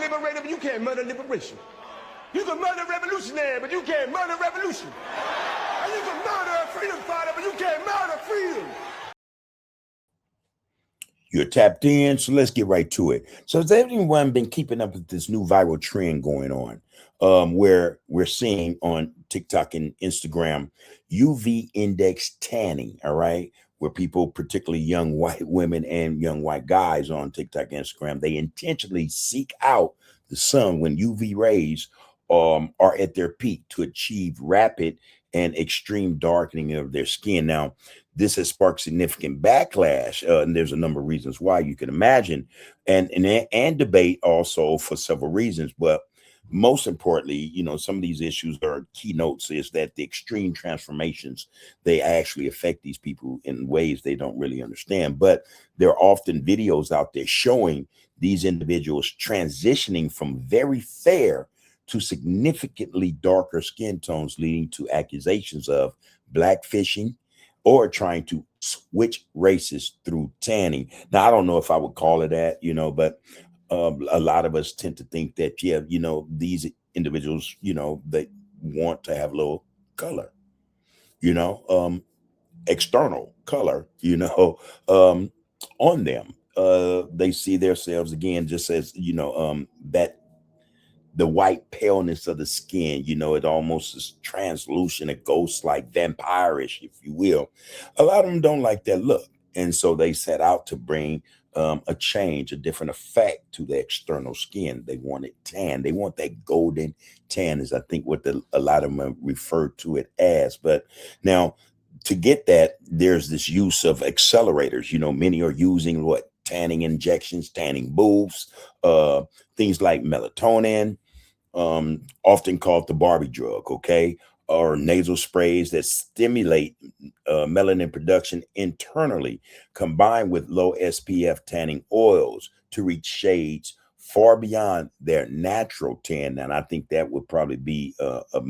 liberator, but you can't murder liberation. You can murder revolutionary, but you can't murder revolution. And you can murder a freedom fighter, but you can't murder freedom. You're tapped in, so let's get right to it. So has everyone been keeping up with this new viral trend going on, where we're seeing on TikTok and Instagram UV index tanning, all right, where people, particularly young white women and young white guys on TikTok and Instagram, they intentionally seek out the sun when UV rays are at their peak to achieve rapid and extreme darkening of their skin. Now, this has sparked significant backlash, and there's a number of reasons why you can imagine, and debate also for several reasons. But most importantly, you know, some of these issues are keynotes is that the extreme transformations, they actually affect these people in ways they don't really understand. But there are often videos out there showing these individuals transitioning from very fair to significantly darker skin tones, leading to accusations of blackfishing or trying to switch races through tanning. Now, I don't know if I would call it that, you know, but a lot of us tend to think that, yeah, you know, these individuals, you know, they want to have a little color, you know, external color, you know, on them. They see themselves again, just as, you know, that the white paleness of the skin, you know, it almost is translucent, it goes like vampirish, if you will. A lot of them don't like that look. And so they set out to bring a change, a different effect to the external skin. They want it tan. They want that golden tan is, I think, what a lot of them refer to it as. But now to get that, there's this use of accelerators. You know, many are using what? Tanning injections, tanning booths, things like melatonin, often called the Barbie drug, okay, or nasal sprays that stimulate melanin production internally, combined with low SPF tanning oils to reach shades far beyond their natural tan. And I think that would probably be a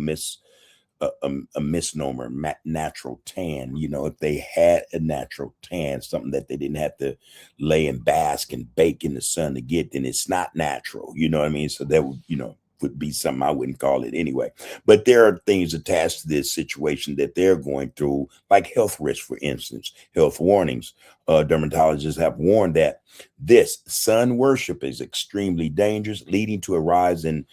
misnomer, natural tan. You know, if they had a natural tan, something that they didn't have to lay and bask and bake in the sun to get, then it's not natural. You know what I mean? So that would, you know, would be something I wouldn't call it anyway. But there are things attached to this situation that they're going through, like health risks, for instance, health warnings. Dermatologists have warned that this sun worship is extremely dangerous, leading to a rise in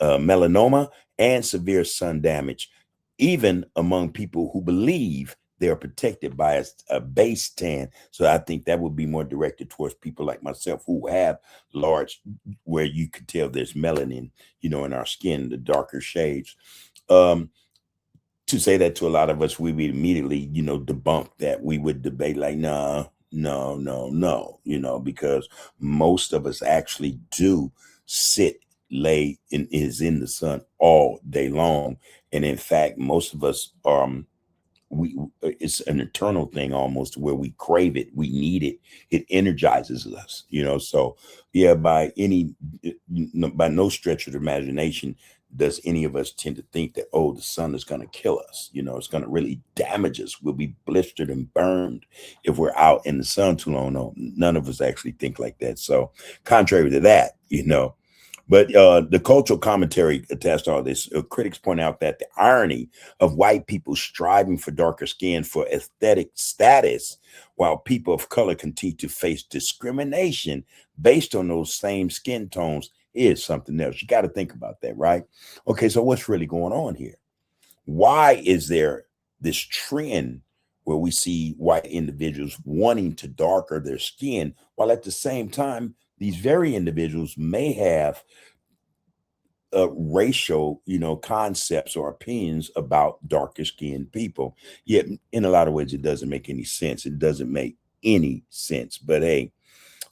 melanoma and severe sun damage, even among people who believe they are protected by a base tan. So I think that would be more directed towards people like myself who have large, where you could tell there's melanin, you know, in our skin, the darker shades. To say that to a lot of us, we would immediately, you know, debunk that. We would debate like, nah, no, you know, because most of us actually do lay in the sun all day long. And in fact, most of us it's an eternal thing almost, where we crave it, we need it, it energizes us, you know. So yeah, by no stretch of the imagination does any of us tend to think that, oh, the sun is going to kill us, you know, it's going to really damage us, we'll be blistered and burned if we're out in the sun too long. No, none of us actually think like that. So contrary to that, you know. But the cultural commentary attached to all this, critics point out that the irony of white people striving for darker skin for aesthetic status, while people of color continue to face discrimination based on those same skin tones, is something else. You got to think about that, right? Okay, so what's really going on here? Why is there this trend where we see white individuals wanting to darker their skin, while at the same time, these very individuals may have racial, you know, concepts or opinions about darker skinned people? Yet in a lot of ways, it doesn't make any sense. It doesn't make any sense. But hey,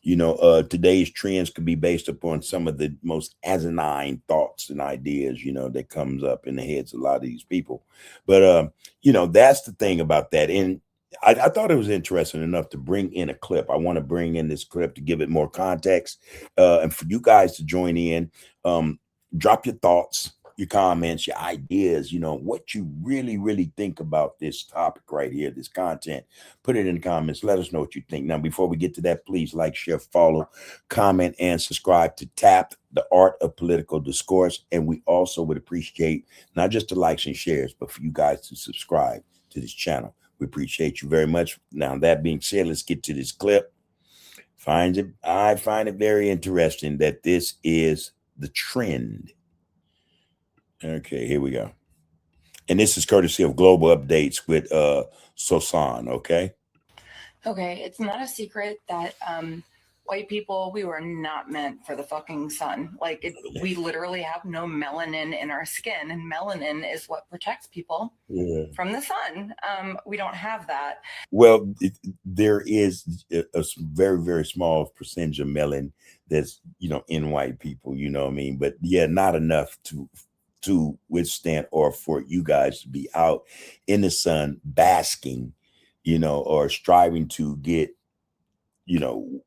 you know, today's trends could be based upon some of the most asinine thoughts and ideas, you know, that comes up in the heads of a lot of these people. But, you know, that's the thing about that. And I thought it was interesting enough to bring in a clip. I want to bring in this clip to give it more context, and for you guys to join in. Drop your thoughts, your comments, your ideas, what you really think about this topic right here, this content. Put it in the comments. Let us know what you think. Now, before we get to that, please like, share, follow, comment, and subscribe to TAP, the Art of Political Discourse. And we also would appreciate not just the likes and shares, but for you guys to subscribe to this channel. We appreciate you very much. Now, that being said, let's get to this clip. I find it very interesting that this is the trend. Okay, here we go. And this is courtesy of Global Updates with Sosan, okay? Okay, it's not a secret that white people, we were not meant for the fucking sun. Like, we literally have no melanin in our skin, and melanin is what protects people from the sun. We don't have that. Well, there is a very, very small percentage of melanin that's, in white people, you know what I mean? But yeah, not enough to withstand or for you guys to be out in the sun basking, or striving to get,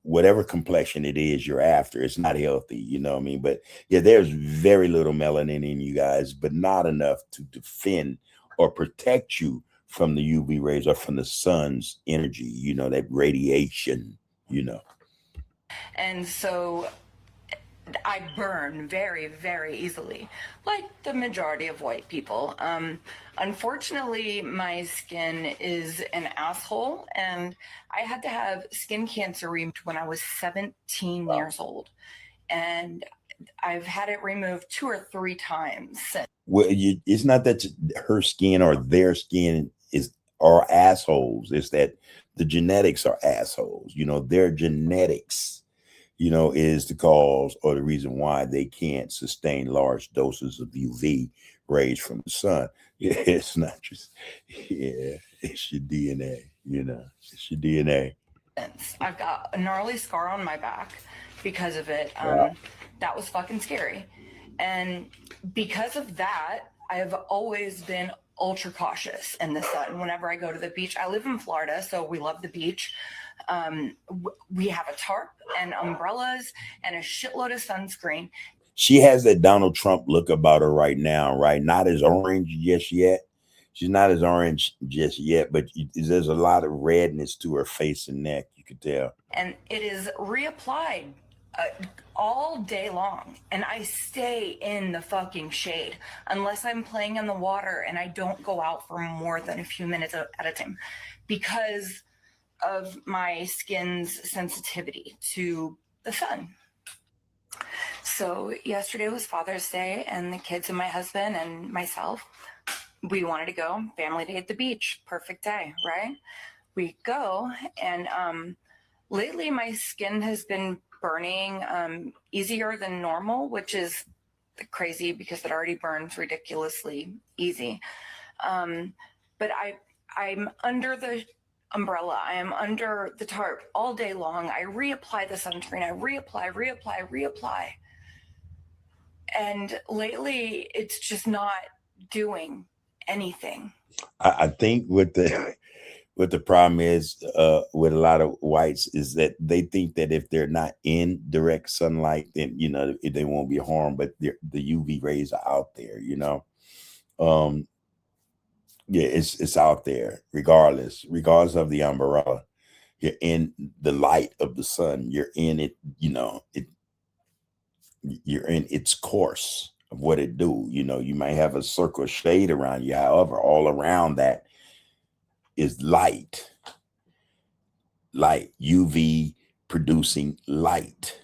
whatever complexion it is you're after. It's not healthy, you know what I mean? But yeah, there's very little melanin in you guys, but not enough to defend or protect you from the UV rays or from the sun's energy, that radiation, And so I burn very, very easily, like the majority of white people. Unfortunately, my skin is an asshole, and I had to have skin cancer removed when I was 17 years old. And I've had it removed 2 or 3 times since. Well, it's not that her skin or their skin are assholes. It's that the genetics are assholes. Their genetics is the cause or the reason why they can't sustain large doses of UV rays from the sun. Yeah, it's not just, it's your DNA, it's your DNA. I've got a gnarly scar on my back because of it. That was fucking scary. And because of that, I've always been ultra cautious in the sun. Whenever I go to the beach, I live in Florida, so we love the beach. We have a tarp and umbrellas and a shitload of sunscreen. She has that Donald Trump look about her right now, right? Not as orange just yet. She's not as orange just yet, but there's a lot of redness to her face and neck, you could tell. And it is reapplied all day long, and I stay in the fucking shade unless I'm playing in the water, and I don't go out for more than a few minutes at a time because of my skin's sensitivity to the sun. So yesterday was Father's Day, and the kids and my husband and myself, we wanted to go family day at the beach. Perfect day, right? We go, and lately my skin has been burning easier than normal, which is crazy because it already burns ridiculously easy. But I'm under the umbrella. I am under the tarp all day long. I reapply the sunscreen. I reapply. And lately, it's just not doing anything. I think what the problem is with a lot of whites is that they think that if they're not in direct sunlight, then they won't be harmed. But the UV rays are out there. Yeah, it's out there regardless of the umbrella. You're in the light of the sun. You're in it. You're in its course of what it do. You might have a circle of shade around you. However, all around that is light, UV producing light.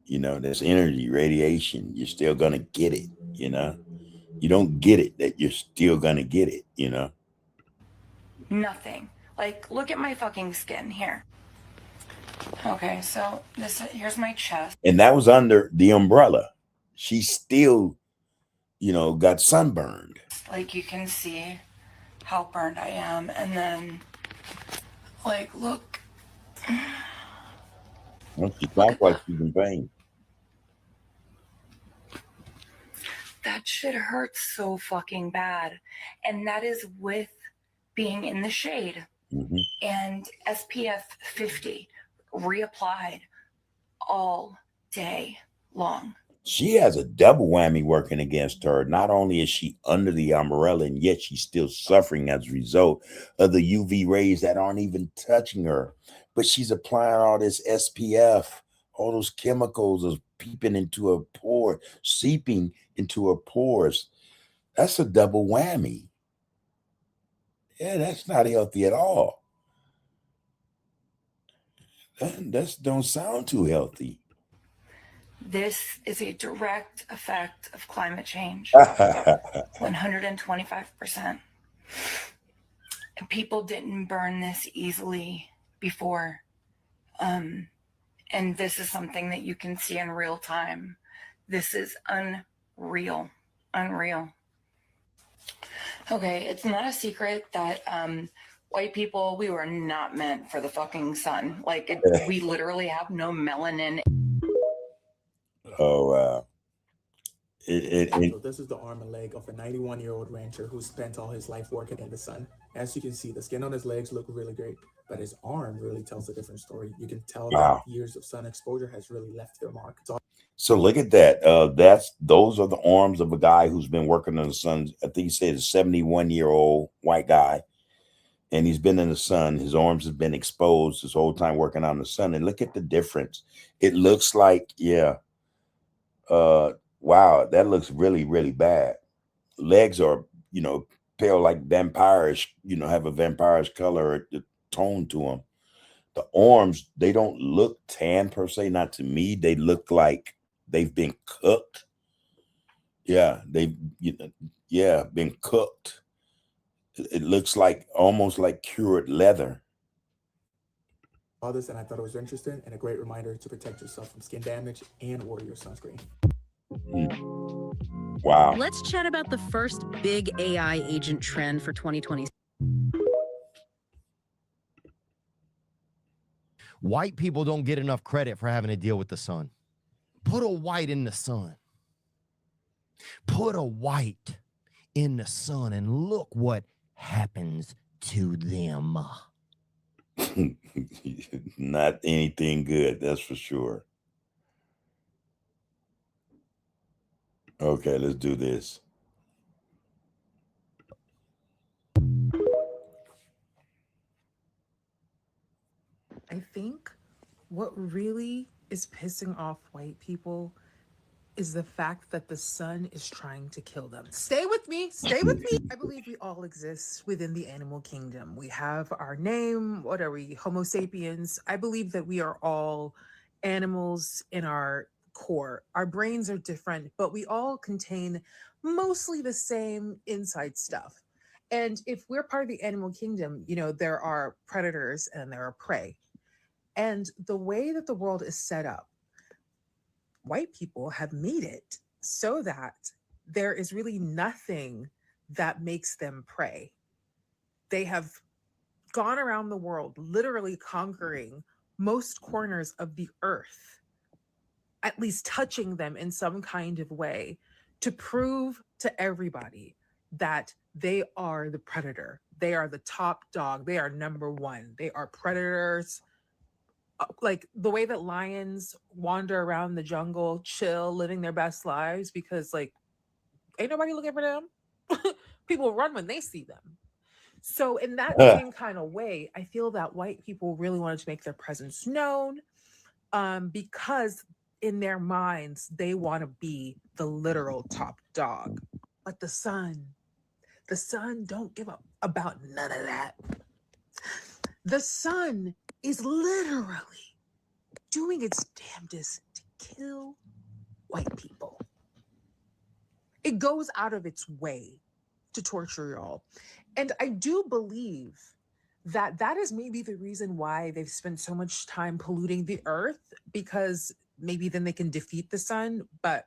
There's energy, radiation. You're still going to get it, You don't get it, that you're still going to get it, Nothing. Like, look at my fucking skin here. Okay, so here's my chest. And that was under the umbrella. She still, got sunburned. Like, you can see how burned I am. And then, like, look. Well, she talks like she's in pain. That shit hurts so fucking bad. And that is with being in the shade. Mm-hmm. And SPF 50 reapplied all day long. She has a double whammy working against her. Not only is she under the umbrella, and yet she's still suffering as a result of the UV rays that aren't even touching her. But she's applying all this SPF, all those chemicals are peeping into her pore, seeping into her pores. That's a double whammy. Yeah, that's not healthy at all. That don't sound too healthy. This is a direct effect of climate change. 125%. And people didn't burn this easily before. And this is something that you can see in real time. This is unreal. Unreal. Okay, it's not a secret that white people, we were not meant for the fucking sun. Like, we literally have no melanin. Oh, wow. So this is the arm and leg of a 91-year-old rancher who spent all his life working in the sun. As you can see, the skin on his legs look really great, but his arm really tells a different story. You can tell that years of sun exposure has really left their mark. So look at that. Those are the arms of a guy who's been working in the sun. I think he said a 71-year-old white guy, and he's been in the sun. His arms have been exposed this whole time working on the sun. And look at the difference. It looks like, wow, that looks really, really bad. Legs are, pale like vampires, have a vampirish color tone to them. The arms, they don't look tan per se, not to me. They look like they've been cooked. Yeah, they've been cooked. It looks like almost like cured leather. All this, and I thought it was interesting and a great reminder to protect yourself from skin damage and order your sunscreen. Wow. Let's chat about the first big AI agent trend for 2020. White people don't get enough credit for having to deal with the sun. Put a white in the sun. Put a white in the sun and look what happens to them. Not anything good, that's for sure. Okay, let's do this. I think what really is pissing off white people is the fact that the sun is trying to kill them. Stay with me. Stay with me. I believe we all exist within the animal kingdom. We have our name. What are we? Homo sapiens. I believe that we are all animals in our core. Our brains are different, but we all contain mostly the same inside stuff. And if we're part of the animal kingdom, there are predators and there are prey. And the way that the world is set up, white people have made it so that there is really nothing that makes them prey. They have gone around the world, literally conquering most corners of the earth, at least touching them in some kind of way, to prove to everybody that they are the predator. They are the top dog. They are number one. They are predators. Like the way that lions wander around the jungle, chill, living their best lives because ain't nobody looking for them. People run when they see them. So in that same kind of way, I feel that white people really wanted to make their presence known because in their minds, they want to be the literal top dog. But the sun don't give up about none of that. The sun is literally doing its damnedest to kill white people. It goes out of its way to torture y'all. And I do believe that that is maybe the reason why they've spent so much time polluting the earth, because maybe then they can defeat the sun, but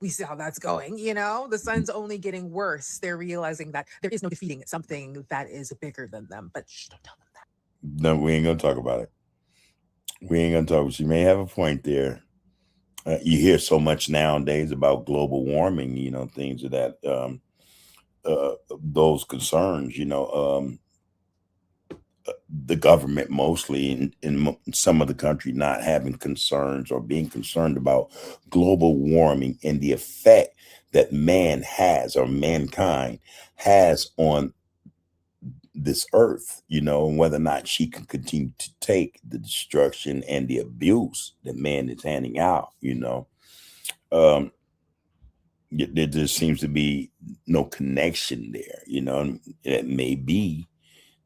we see how that's going, the sun's only getting worse. They're realizing that there is no defeating something that is bigger than them, but don't tell them that. No, we ain't gonna talk about it. We ain't gonna talk. She may have a point there. You hear so much nowadays about global warming, things of that, those concerns, the government mostly in some of the country not having concerns or being concerned about global warming and the effect that man has or mankind has on this earth, and whether or not she can continue to take the destruction and the abuse that man is handing out, there just seems to be no connection there, and it may be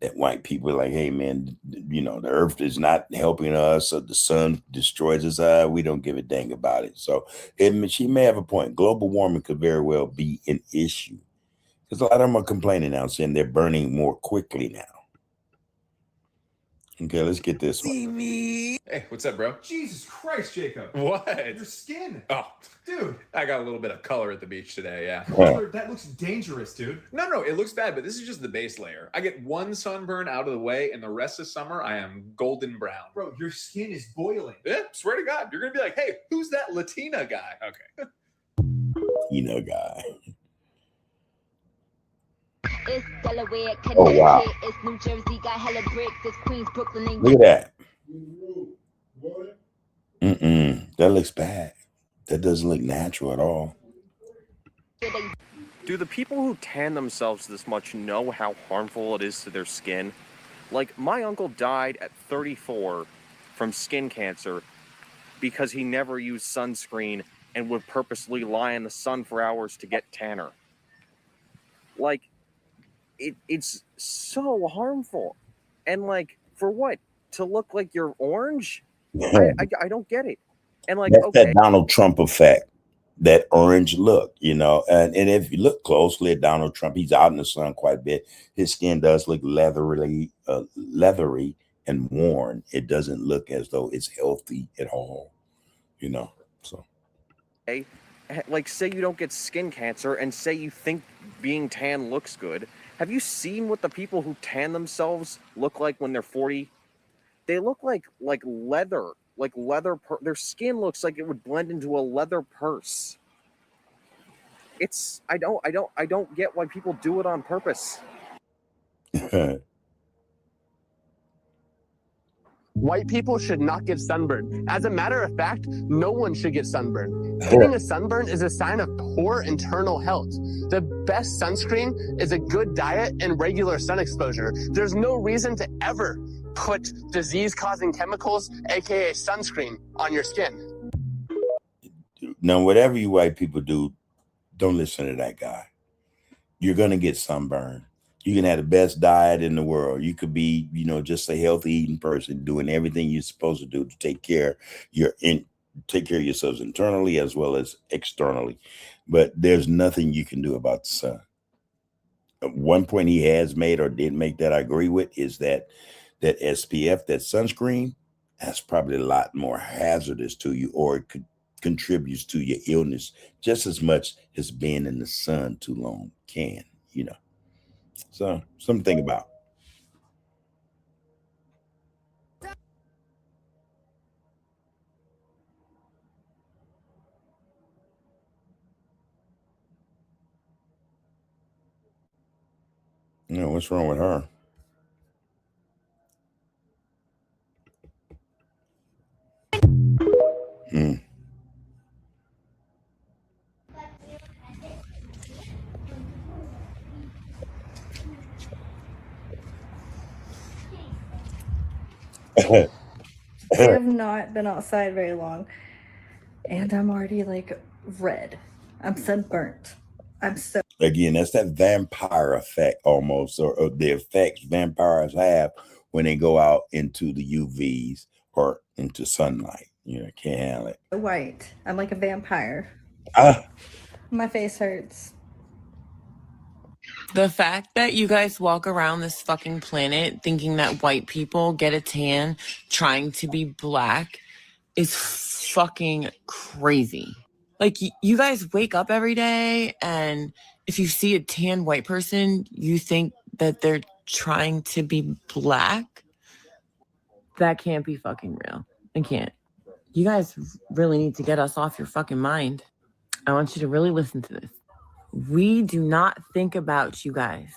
that white people are like, hey man, the earth is not helping us, or the sun destroys us. We don't give a dang about it. So she may have a point. Global warming could very well be an issue because a lot of them are complaining now, saying they're burning more quickly now. Okay, let's get this one. See me. Hey, what's up, bro? Jesus Christ, Jacob. What? Your skin. Oh, Dude. I got a little bit of color at the beach today, yeah. That looks dangerous, dude. No, it looks bad, but this is just the base layer. I get one sunburn out of the way, and the rest of summer, I am golden brown. Bro, your skin is boiling. Yeah, swear to God. You're going to be like, hey, who's that Latina guy? Okay. Latina guy. It's Delaware, Oh, wow. It's New Jersey, got hella bricks. It's Queens, Brooklyn, and Look at that. That looks bad. That doesn't look natural at all. Do the people who tan themselves this much know how harmful it is to their skin? Like, my uncle died at 34 from skin cancer because he never used sunscreen and would purposely lie in the sun for hours to get tanner. Like, it's so harmful. And, like, for what? To look like you're orange? I don't get it. And, like, that's okay. that Donald Trump effect, that orange look, and if you look closely at Donald Trump, he's out in the sun quite a bit. His skin does look leathery and worn. It doesn't look as though it's healthy at all, so. Like, say you don't get skin cancer and say you think being tan looks good. Have you seen what the people who tan themselves look like when they're 40? They look like leather. Like leather, their skin looks like it would blend into a leather purse. I don't get why people do it on purpose. White people should not get sunburned. As a matter of fact, no one should get sunburned. Getting a sunburn is a sign of poor internal health. The best sunscreen is a good diet and regular sun exposure. There's no reason to ever put disease-causing chemicals, aka sunscreen, on your skin. Now, whatever you white people do, don't listen to that guy. You're gonna get sunburned. You can have the best diet in the world. You could be, just a healthy eating person, doing everything you're supposed to do to take care of yourselves internally as well as externally. But there's nothing you can do about the sun. One point he has made or did make that I agree with is that SPF, that sunscreen, that's probably a lot more hazardous to you, or it contributes to your illness just as much as being in the sun too long can, So something to think about. What's wrong with her? I have not been outside very long, and I'm already like red. I'm sunburnt. Again, that's that vampire effect almost, or the effects vampires have when they go out into the UVs or into sunlight. Can't handle it. White. I'm like a vampire. My face hurts. The fact that you guys walk around this fucking planet thinking that white people get a tan trying to be black is fucking crazy. Like, you guys wake up every day, and if you see a tan white person, you think that they're trying to be black? That can't be fucking real. It can't. You guys really need to get us off your fucking mind. I want you to really listen to this. We do not think about you guys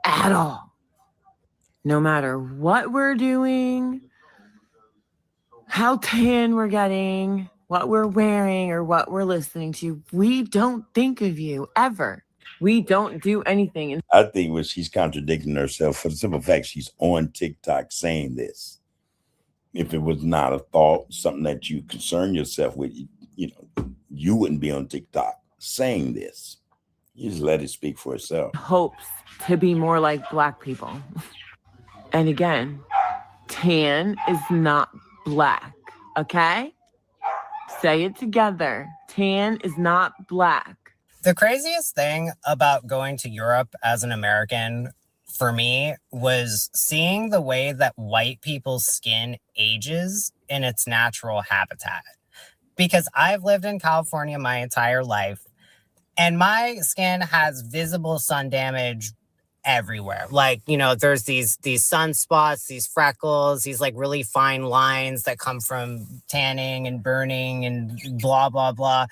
at all. no matter what we're doing, how tan we're getting, what we're wearing, or what we're listening to, we don't think of you ever. We don't do anything. I think what she's contradicting herself for the simple fact she's on TikTok saying this. If it was not a thought, something that you concern yourself with, you wouldn't be on TikTok saying this. You just let it speak for itself. Hopes to be more like Black people. And again, tan is not black, okay? Say it together. Tan is not black. The craziest thing about going to Europe as an American for me was seeing the way that white people's skin ages in its natural habitat. Because I've lived in California my entire life, and my skin has visible sun damage everywhere. Like, there's these sunspots, these freckles, these like really fine lines that come from tanning and burning and blah, blah, blah.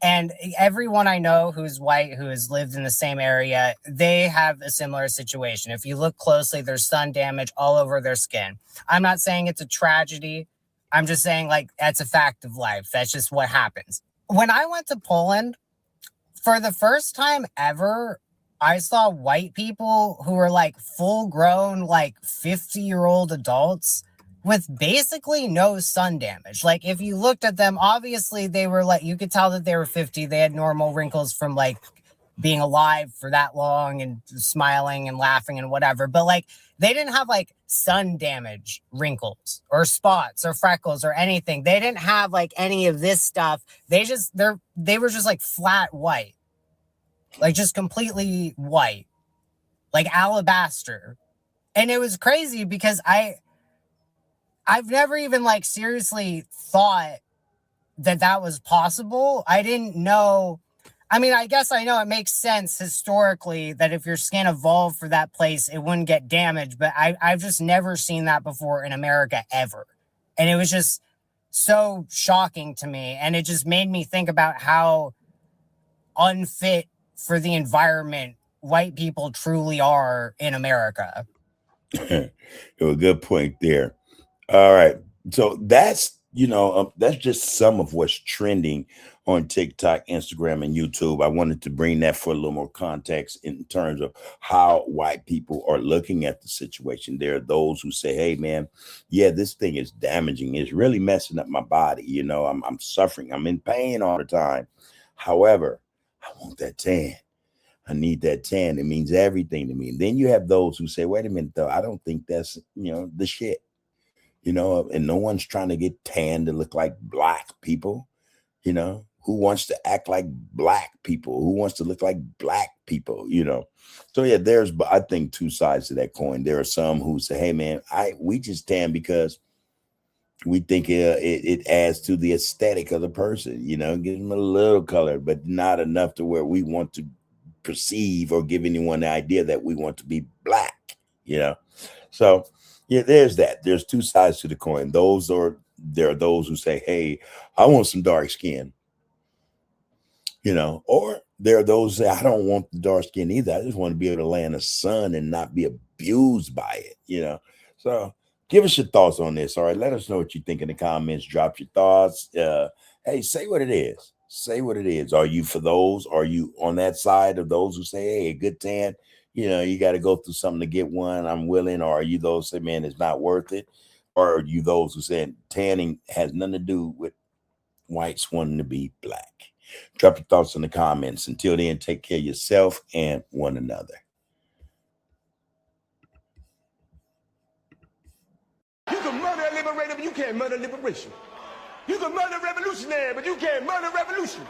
And everyone I know who's white, who has lived in the same area, they have a similar situation. If you look closely, there's sun damage all over their skin. I'm not saying it's a tragedy. I'm just saying, like, that's a fact of life. That's just what happens. When I went to Poland, for the first time ever, I saw white people who were like full grown, like 50-year-old adults with basically no sun damage. Like, if you looked at them, obviously they were like, you could tell that they were 50. They had normal wrinkles from like being alive for that long and smiling and laughing and whatever. But like, they didn't have like sun damage wrinkles or spots or freckles or anything. They didn't have like any of this stuff. They were just like flat white, like just completely white, like alabaster. And it was crazy because I've never even like seriously thought that was possible. I didn't know. I mean, I guess I know it makes sense historically that if your skin evolved for that place, it wouldn't get damaged. But I've just never seen that before in America ever. And it was just so shocking to me. And it just made me think about how unfit for the environment white people truly are in America. A good point there. All right. So that's just some of what's trending on TikTok, Instagram, and YouTube. I wanted to bring that for a little more context in terms of how white people are looking at the situation. There are those who say, hey, man, yeah, this thing is damaging. It's really messing up my body. I'm suffering. I'm in pain all the time. However, I want that tan. I need that tan. It means everything to me. And then you have those who say, wait a minute, though, I don't think that's, the shit. And no one's trying to get tan to look like black people. Who wants to act like black people? Who wants to look like black people? So yeah, there's, I think, two sides to that coin. There are some who say, hey man, we just tan because we think it adds to the aesthetic of the person, give them a little color, but not enough to where we want to perceive or give anyone the idea that we want to be black, So yeah, there's that. There's two sides to the coin. There are those who say, hey, I want some dark skin, or there are those who say, I don't want the dark skin either. I just want to be able to lay in the sun and not be abused by it, So give us your thoughts on this. All right. Let us know what you think in the comments. Drop your thoughts. Hey, say what it is. Say what it is. Are you for those? Are you on that side of those who say, hey, a good tan, you got to go through something to get one, I'm willing? Or are you those who say, man, it's not worth it? Or are you those who say tanning has nothing to do with whites wanting to be black? Drop your thoughts in the comments. Until then, take care of yourself and one another. You can murder a liberator, but you can't murder liberation. You can murder a revolutionary, but you can't murder revolution.